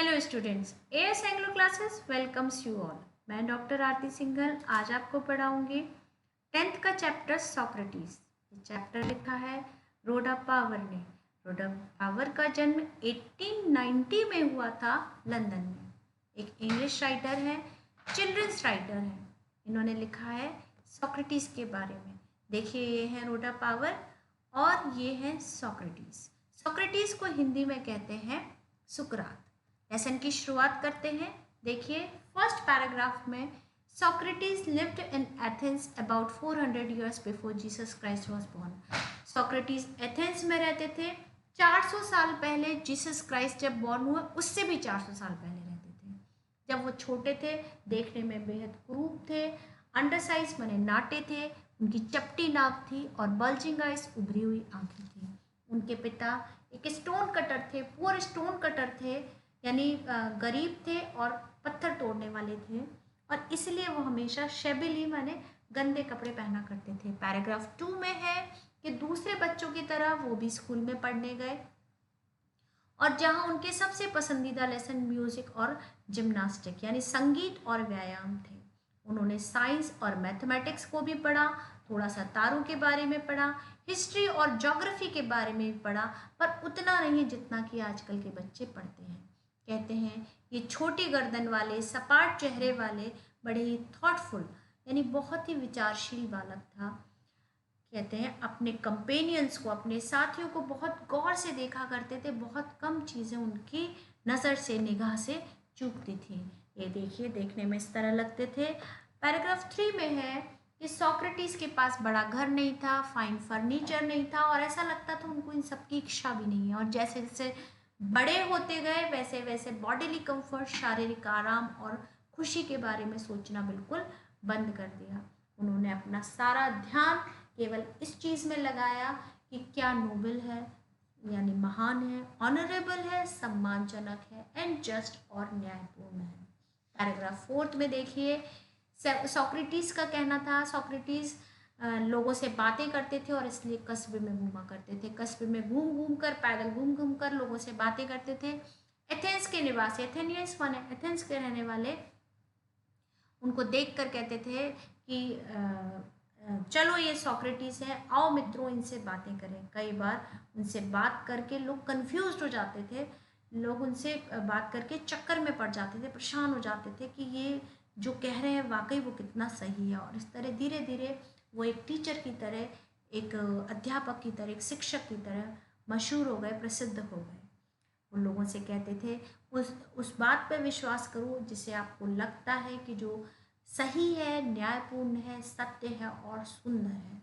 Hello students, as Anglo classes welcomes you all. मैं doctor आरती सिंघल आज आपको पढ़ाऊंगी 10th का चैप्टर सॉक्रेटिस। ये चैप्टर लिखा है रोडा पावर ने। रोडा पावर का जन्म 1890 में हुआ था लंदन में। एक इंग्लिश राइटर है, चिल्ड्रंस राइटर है। इन्होंने लिखा है सॉक्रेटिस के बारे में। देखिए, ये है रोडा पावर और ये है सॉक्रेटिस। सॉक्रेटिस को हिंदी में कहते हैं सुकरात। लेसन की शुरुआत करते हैं। देखिए, फर्स्ट पैराग्राफ में Socrates lived in Athens about 400 years before Jesus Christ was born. Socrates Athens में रहते थे 400 साल पहले। जीसस क्राइस्ट जब बॉर्न हुए उससे भी 400 साल पहले रहते थे। जब वो छोटे थे, देखने में बेहद क्रूप थे, अंडरसाइज माने नाटे थे, उनकी चपटी नाक थी और बल्जिंग आइज, उभरी हुई आंखें थी। उनके पिता एक स्टोन कटर थे, पुअर स्टोन कटर थे, यानी गरीब थे और पत्थर तोड़ने वाले थे, और इसलिए वो हमेशा शेबिली माने गंदे कपड़े पहना करते थे। पैराग्राफ 2 में है कि दूसरे बच्चों की तरह वो भी स्कूल में पढ़ने गए, और जहाँ उनके सबसे पसंदीदा लेसन म्यूजिक और जिम्नास्टिक यानी संगीत और व्यायाम थे। उन्होंने साइंस और मैथमेटिक्स को भी पढ़ा, थोड़ा सा तारों के बारे में पढ़ा, हिस्ट्री और ज्योग्राफी के बारे में भी पढ़ा, पर उतना नहीं जितना कि आजकल के बच्चे पढ़ते हैं। कहते हैं ये छोटी गर्दन वाले, सपाट चेहरे वाले, बड़े ही थॉटफुल यानी बहुत ही विचारशील बालक था। कहते हैं अपने कंपेनियंस को, अपने साथियों को बहुत गौर से देखा करते थे। बहुत कम चीज़ें उनकी नज़र से, निगाह से चूकती थी। ये देखिए, देखने में इस तरह लगते थे। पैराग्राफ 3 में है कि सॉक्रेटिस के पास बड़ा घर नहीं था, फाइन फर्नीचर नहीं था, और ऐसा लगता था उनको इन सब की इच्छा भी नहीं है। और जैसे जैसे बड़े होते गए वैसे वैसे बॉडीली कंफर्ट, शारीरिक आराम और खुशी के बारे में सोचना बिल्कुल बंद कर दिया। उन्होंने अपना सारा ध्यान केवल इस चीज़ में लगाया कि क्या नोबल है यानी महान है, ऑनरेबल है, सम्मानजनक है, एंड जस्ट और न्यायपूर्ण है। पैराग्राफ 4 में देखिए, सॉक्रेटिस का कहना था सॉक्रेटिस लोगों से बातें करते थे और इसलिए कस्बे में घूमा करते थे। कस्बे में घूम घूम कर, पैदल घूम घूम कर लोगों से बातें करते थे। एथेंस के निवासी, एथेनियंस माने एथेंस के रहने वाले, उनको देख कर कहते थे कि चलो ये सॉक्रेटिस है, आओ मित्रों इनसे बातें करें। कई बार उनसे बात करके लोग कंफ्यूज हो जाते थे, लोग उनसे बात करके चक्कर में पड़ जाते थे, परेशान हो जाते थे कि ये जो कह रहे हैं वाकई वो कितना सही है। और इस तरह धीरे धीरे वो एक टीचर की तरह, एक अध्यापक की तरह, एक शिक्षक की तरह मशहूर हो गए, प्रसिद्ध हो गए। उन लोगों से कहते थे उस बात पर विश्वास करो जिसे आपको लगता है कि जो सही है, न्यायपूर्ण है, सत्य है और सुंदर है,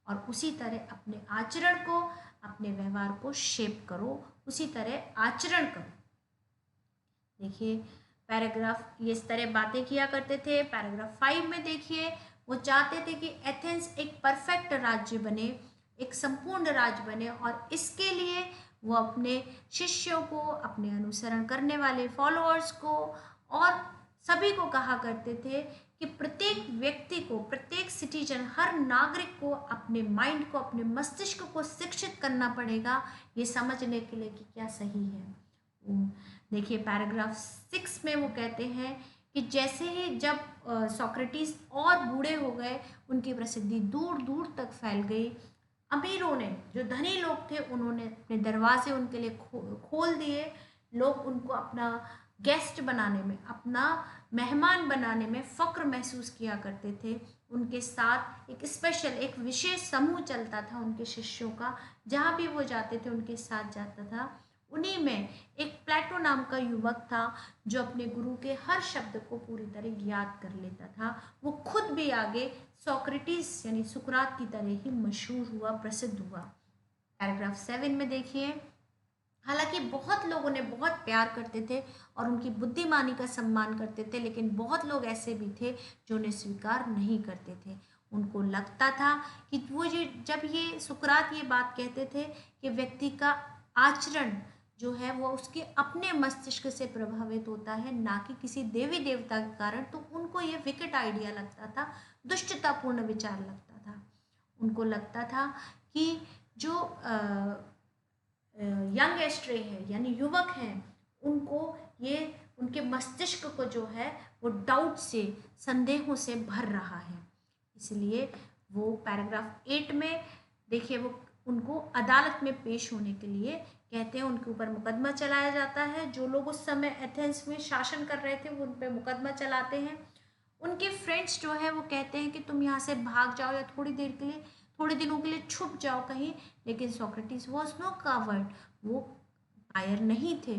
और उसी तरह अपने आचरण को, अपने व्यवहार को शेप करो, उसी तरह आचरण करो। देखिए, पैराग्राफ ये इस तरह बातें किया करते थे। पैराग्राफ 5 में देखिए, वो चाहते थे कि एथेंस एक परफेक्ट राज्य बने, एक संपूर्ण राज्य बने, और इसके लिए वो अपने शिष्यों को, अपने अनुसरण करने वाले फॉलोअर्स को और सभी को कहा करते थे कि प्रत्येक व्यक्ति को, प्रत्येक सिटीजन, हर नागरिक को अपने माइंड को, अपने मस्तिष्क को शिक्षित करना पड़ेगा ये समझने के लिए कि क्या सही है। देखिए, पैराग्राफ 6 में वो कहते हैं कि जैसे ही जब सॉक्रेटिस और बूढ़े हो गए, उनकी प्रसिद्धि दूर दूर तक फैल गई। अमीरों ने, जो धनी लोग थे, उन्होंने अपने दरवाजे उनके लिए खोल दिए। लोग उनको अपना गेस्ट बनाने में, अपना मेहमान बनाने में फ़क्र महसूस किया करते थे। उनके साथ एक स्पेशल, एक विशेष समूह चलता था उनके शिष्यों का, जहाँ भी वो जाते थे उनके साथ जाता था। उन्हीं में एक प्लेटो नाम का युवक था जो अपने गुरु के हर शब्द को पूरी तरह याद कर लेता था। वो खुद भी आगे सॉक्रेटिस यानी सुकरात की तरह ही मशहूर हुआ, प्रसिद्ध हुआ। पैराग्राफ 7 में देखिए, हालांकि बहुत लोग उन्हें बहुत प्यार करते थे और उनकी बुद्धिमानी का सम्मान करते थे, लेकिन बहुत लोग ऐसे भी थे जो उन्हें स्वीकार नहीं करते थे। उनको लगता था कि वो जब ये सुकरात ये बात कहते थे कि व्यक्ति का आचरण जो है वो उसके अपने मस्तिष्क से प्रभावित होता है, ना कि किसी देवी देवता के कारण, तो उनको ये विकेट आइडिया लगता था, दुष्टतापूर्ण विचार लगता था। उनको लगता था कि जो यंग एस्ट्रे है यानी युवक हैं, उनको ये उनके मस्तिष्क को जो है वो डाउट से, संदेहों से भर रहा है। इसलिए वो पैराग्राफ 8 में देखिए वो उनको अदालत में पेश होने के लिए कहते हैं, उनके ऊपर मुकदमा चलाया जाता है। जो लोग उस समय एथेंस में शासन कर रहे थे वो उन पर मुकदमा चलाते हैं। उनके फ्रेंड्स जो है वो कहते हैं कि तुम यहाँ से भाग जाओ या थोड़ी देर के लिए, थोड़े दिनों के लिए छुप जाओ कहीं, लेकिन सोक्रेटिस वॉज नो कावर्ड, वो कायर नहीं थे।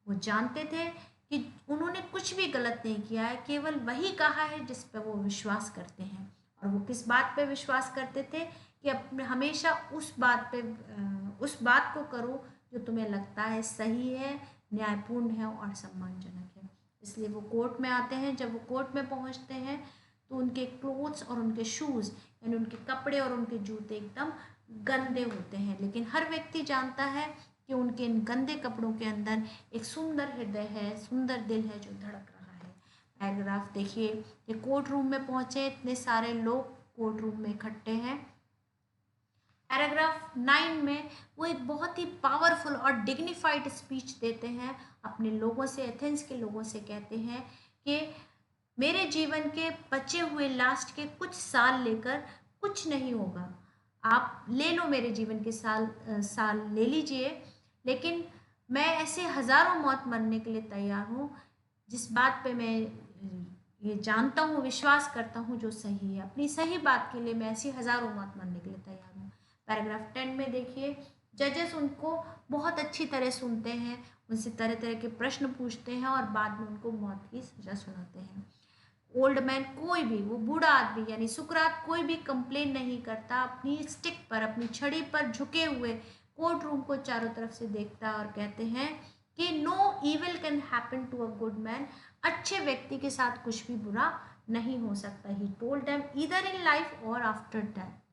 वो जानते थे कि उन्होंने कुछ भी गलत नहीं किया है, केवल वही कहा है जिस पर वो विश्वास करते हैं। और वो किस बात पे विश्वास करते थे कि अपने हमेशा उस बात पे उस बात को करो जो तुम्हें लगता है सही है, न्यायपूर्ण है और सम्मानजनक है। इसलिए वो कोर्ट में आते हैं। जब वो कोर्ट में पहुंचते हैं तो उनके क्लोथ्स और उनके शूज़ यानी उनके कपड़े और उनके जूते एकदम गंदे होते हैं, लेकिन हर व्यक्ति जानता है कि उनके इन गंदे कपड़ों के अंदर एक सुंदर हृदय है, सुंदर दिल है जो धड़क रहा है। पैराग्राफ देखिए, ये कोर्ट रूम में पहुंचे, इतने सारे लोग कोर्ट रूम में इकट्ठे हैं। पैराग्राफ 9 में वो एक बहुत ही पावरफुल और डिग्निफाइड स्पीच देते हैं अपने लोगों से, एथेंस के लोगों से कहते हैं कि मेरे जीवन के बचे हुए लास्ट के कुछ साल लेकर कुछ नहीं होगा, आप ले लो मेरे जीवन के साल ले लीजिए, लेकिन मैं ऐसे हजारों मौत मरने के लिए तैयार हूँ जिस बात पे मैं ये जानता हूँ, विश्वास करता हूँ जो सही है। अपनी सही बात के लिए मैं ऐसी हजारों मौत मरने के लिए तैयार हूँ। पैराग्राफ 10 में देखिए, जजेस उनको बहुत अच्छी तरह सुनते हैं, उनसे तरह तरह के प्रश्न पूछते हैं और बाद में उनको मौत की सजा सुनाते हैं। ओल्ड मैन, कोई भी, वो बूढ़ा आदमी यानी सुकरात, कोई भी कंप्लेन नहीं करता, अपनी स्टिक पर, अपनी छड़ी पर झुके हुए कोर्ट रूम को चारों तरफ से देखता और कहते हैं कि no evil can happen to a good man, अच्छे व्यक्ति के साथ कुछ भी बुरा नहीं हो सकता। He told them either in life और after death,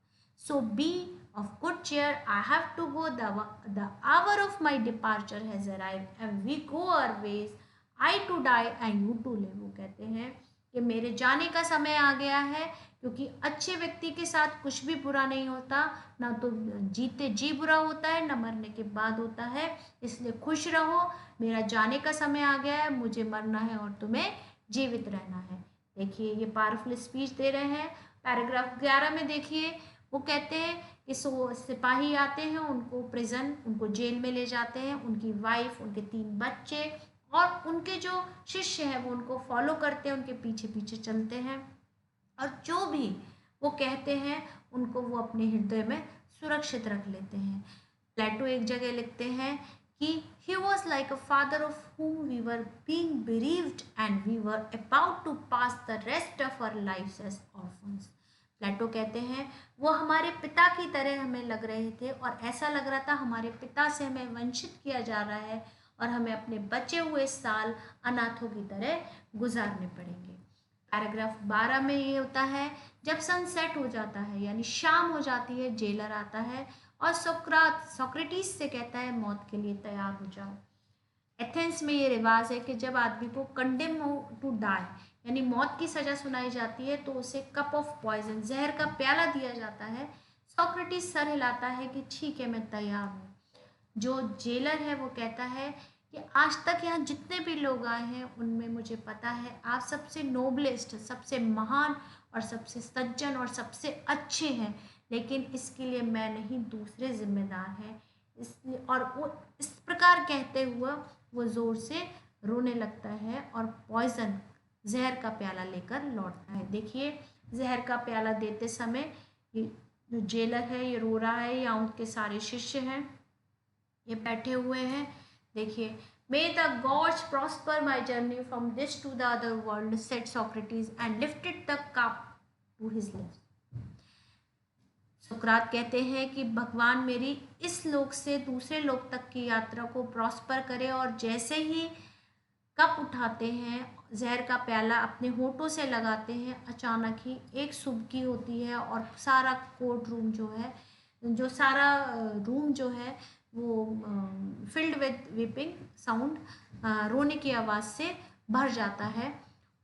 so be of good cheer, I have to go, the hour of my departure has arrived and we go our ways, I to die and you to live। वो कहते हैं कि मेरे जाने का समय आ गया है, क्योंकि अच्छे व्यक्ति के साथ कुछ भी बुरा नहीं होता, ना तो जीते जी बुरा होता है, ना मरने के बाद होता है। इसलिए खुश रहो, मेरा जाने का समय आ गया है, मुझे मरना है और तुम्हें जीवित रहना है। देखिए ये पावरफुल स्पीच दे रहे हैं। पैराग्राफ 11 में देखिए, वो कहते हैं कि सिपाही आते हैं, उनको प्रिजन, उनको जेल में ले जाते हैं, उनकी वाइफ, उनके 3 बच्चे और उनके जो शिष्य हैं वो उनको फॉलो करते हैं, उनके पीछे पीछे चलते हैं और जो भी वो कहते हैं उनको वो अपने हृदय में सुरक्षित रख लेते हैं। प्लेटो एक जगह लिखते हैं कि he was like a father of whom we were being bereaved and we were about to pass the rest of our lives as orphans। प्लेटो कहते हैं वो हमारे पिता की तरह हमें लग रहे थे और ऐसा लग रहा था हमारे पिता से हमें वंचित किया जा रहा है और हमें अपने बचे हुए साल अनाथों की तरह गुजारने पड़ेंगे। पैराग्राफ 12 में ये होता है, जब सनसेट हो जाता है यानी शाम हो जाती है, जेलर आता है और सोक्रेटिस से कहता है मौत के लिए तैयार हो जाओ। एथेंस में ये रिवाज है कि जब आदमी को कंडेम टू डाई यानी मौत की सजा सुनाई जाती है तो उसे कप ऑफ पॉइजन, जहर का प्याला दिया जाता है। सोक्रेटिस सर हिलाता है कि ठीक है मैं तैयार हूँ। जो जेलर है वो कहता है कि आज तक यहाँ जितने भी लोग आए हैं उनमें मुझे पता है आप सबसे नोबलेस्ट, सबसे महान और सबसे सज्जन और सबसे अच्छे हैं, लेकिन इसके लिए मैं नहीं, दूसरे जिम्मेदार हैं। इसलिए और वो इस प्रकार कहते हुए वो ज़ोर से रोने लगता है और पॉइजन, जहर का प्याला लेकर लौटता है। देखिए जहर का प्याला देते समय ये जो जेलर है ये रो रहा है, या उनके सारे शिष्य हैं ये बैठे हुए हैं। देखिए, may the gods prosper my journey from this to the other world, said Socrates and lifted the cup to his lips. सुकरात कहते हैं कि भगवान मेरी इस लोक से दूसरे लोक तक की यात्रा को प्रॉस्पर करे, और जैसे ही कप उठाते हैं, जहर का प्याला अपने होठों से लगाते हैं, अचानक ही एक सुबकी होती है और सारा कोर्ट रूम जो है, जो सारा रूम जो है वो फिल्ड विद वीपिंग साउंड, रोने की आवाज़ से भर जाता है।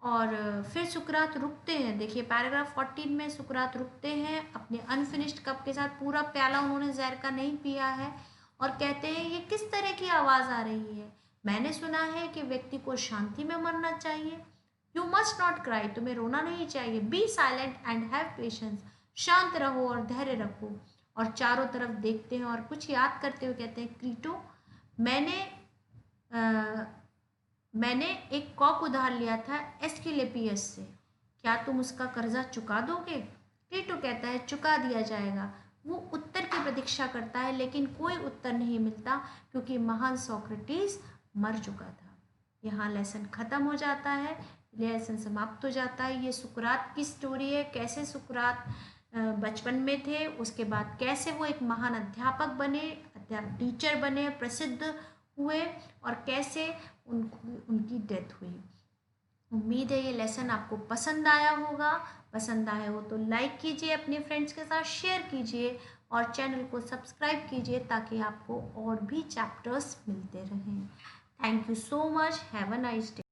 और फिर सुकरात रुकते हैं। देखिए पैराग्राफ 14 में सुकरात रुकते हैं अपने अनफिनिश्ड कप के साथ, पूरा प्याला उन्होंने जहर का नहीं पिया है, और कहते हैं ये किस तरह की आवाज़ आ रही है, मैंने सुना है कि व्यक्ति को शांति में मरना चाहिए। यू मस्ट नॉट क्राई, तुम्हें रोना नहीं चाहिए। Be silent and have patience, शांत रहो और धैर्य रखो। और चारों तरफ देखते हैं और कुछ याद करते हुए कहते हैं, क्रीटो, मैंने मैंने एक कॉक उधार लिया था एस्किलेपियस से, क्या तुम उसका कर्जा चुका दोगे? क्रीटो कहता है, चुका दिया जाएगा। वो उत्तर की प्रतीक्षा करता है लेकिन कोई उत्तर नहीं मिलता क्योंकि महान सोक्रेटिस मर चुका था। यहाँ लेसन खत्म हो जाता है, लेसन समाप्त हो जाता है। ये सुकरात की स्टोरी है, कैसे सुकरात बचपन में थे, उसके बाद कैसे वो एक महान अध्यापक बने, टीचर बने, प्रसिद्ध हुए, और कैसे उनकी डेथ हुई। उम्मीद है ये लेसन आपको पसंद आया होगा। पसंद आया हो तो लाइक कीजिए, अपने फ्रेंड्स के साथ शेयर कीजिए और चैनल को सब्सक्राइब कीजिए ताकि आपको और भी चैप्टर्स मिलते रहें। Thank you so much, have a nice day.